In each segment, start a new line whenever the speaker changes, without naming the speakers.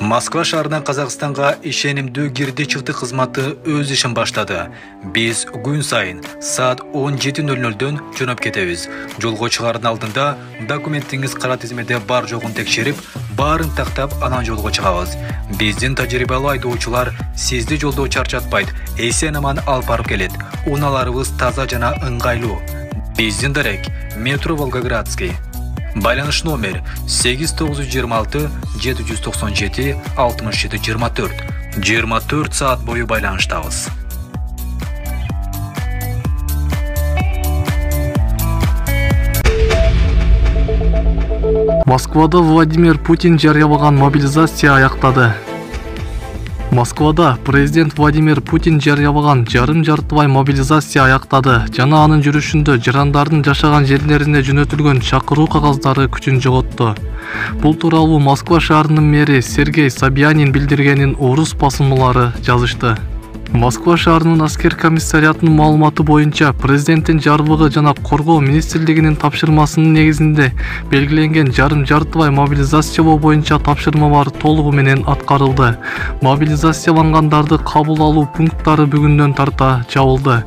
Moskva şаарынан Қазақстанға ишенимдүү кирди чыкты кызматы өз ишин баштады. Биз күн сайын саат 17:00дөн жөнөп кетебиз. Жолго чыгаардын алдында документиңиз кара тизмеде бар жогун текшерип, баарын тактап анан жолго чыгабыз. Биздин тажрыйбалуу айдоочулар сизди жолдо чарчатпайт, эсен-аман алып барып келет. Унааларыбыз таза жана ыңгайлуу. Биздин дарек метро Волгоградский. Байланыш номер 8926 797 6724. 24 saat boyu байланыштабыз.
Москвада Владимир Путин жарыялаган мобилизация аяктады. Москвада президент Владимир Путин жарыялаган жарым-жартыбай мобилизация аяктады жана анын жүрүшүндө жарандардын жашаган жерлерине жөнөтүлгөн чакыруу кагаздары күчүн жоготту. Бул тууралуу Москва шаарынын мэри Сергей Собянин билдиргенин орус басылмалары жазышты. Москва шаарынын аскер комиссариатынын маалыматы боюнча президенттин жарлыгы жана коргоо министрлигинин тапшырмасынын негизинде белгиленген жарым-жартыбай мобилизациялоо боюнча тапшырмалар толугу менен аткарылды. Мобилизациялангандарды кабыл алуу пункттары бүгүндөн тарта жабылды.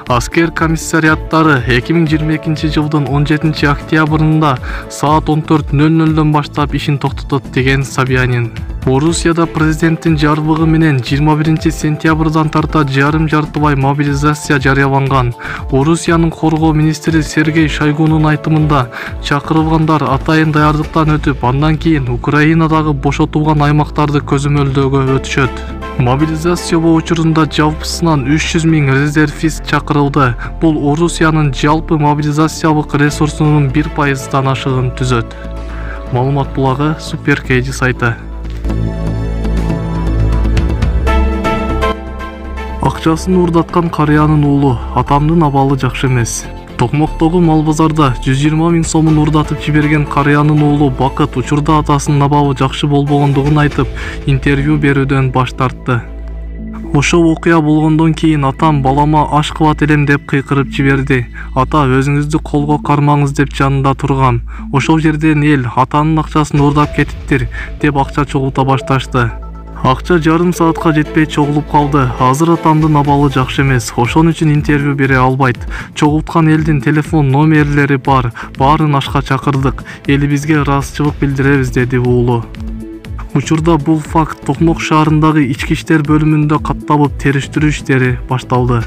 Аскер комиссариаттары 2022-жылдын 17 октябрында саат 14:00дөн баштап ишин токтотот деген Собянин. Орусияда президенттин жарлыгы менен 21 сентябрдан тарта жарым-жартыбай мобилизация жарыяланган. Орусиянын коргоо министри Сергей Шойгунун айтымында чакырылгандар атайын даярдыктан өтүп, андан кийин Украинадагы бошотулган аймактарды көзөмөлдөөгө өтүшөт. Мобилизациялоо учурунда жалпысынан 300 000 резервист чакырылды. Бул Орусиянын жалпы мобилизациялык ресурсунун 1%дан ашыгын түзөт. Маалымат булагы Супер Кейди сайты. Акчасын урдаткан карыянын уулу, атамдын абалы жакшы эмес. Токмоктогу мал базарда 120 000 сомун урдатып жиберген карыянын уулу Бакыт учурда атасынын абалы жакшы болбогондугун айтып, интервью берүүдөн баш тартты. Ошол окуя болгондон кийин атам балама аш кылат элем деп кыйкырып жиберди. Ата, өзүңүздү колго кармаңыз деп жанында тургам. Ошол жерден эл атанын акчасын урдап кетиптир деп акча чогулта башташты. Акча жарым саатка жетпей чогулуп калды. Азыр атамдын абалы жакшы эмес. Ошон үчүн интервью бере албайт. Чогулткан элдин телефон номерлери бар. Баарын ашка чакырдык. Элибизге ыраазычылык билдиребиз, деди уулу. Учурда бул факт Токмок шаарындагы ички иштер бөлүмүндө катталып териштирүү иштери башталды.